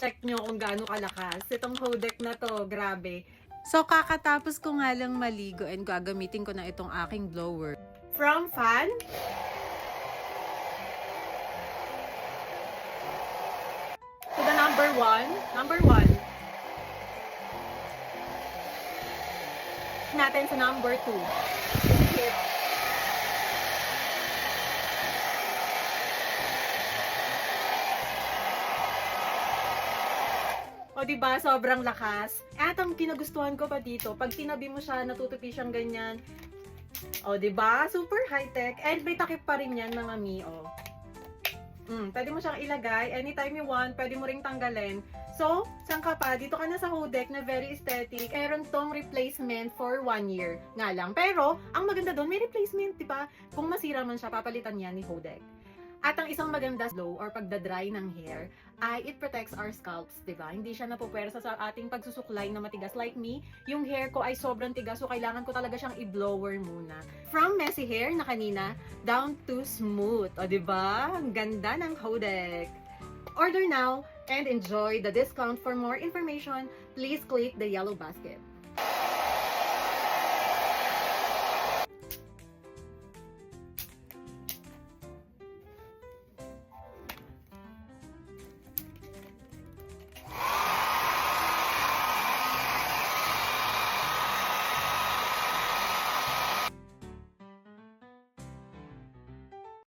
Check nyo kung gaano kalakas. Itong Hodek na to, grabe. So, kakatapos ko nga lang maligo and gagamitin ko na itong aking blower. From fan to the number one. Natin sa number 2. O diba, sobrang lakas. At ang kinagustuhan ko pa dito, pag tinabi mo siya, natutupi siyang ganyan. O diba, super high-tech. And may takip pa rin yan mga mi, o. Pwede mo siyang ilagay anytime you want, pwede mo ring tanggalin. So, saan ka pa? Dito ka na sa Hodek na very aesthetic. Meron tong replacement for 1 year nga lang. Pero, ang maganda doon, may replacement, di ba? Kung masira man siya, papalitan yan ni Hodek. At ang isang maganda slow or pagdadry ng hair ay it protects our scalps, di ba? Hindi siya napupwersa sa ating pagsusuklay na matigas. Like me, yung hair ko ay sobrang tigas so kailangan ko talaga siyang i-blower muna. From messy hair na kanina, down to smooth. O di ba? Ang ganda ng Hodek. Order now and enjoy the discount. For more information, please click the yellow basket.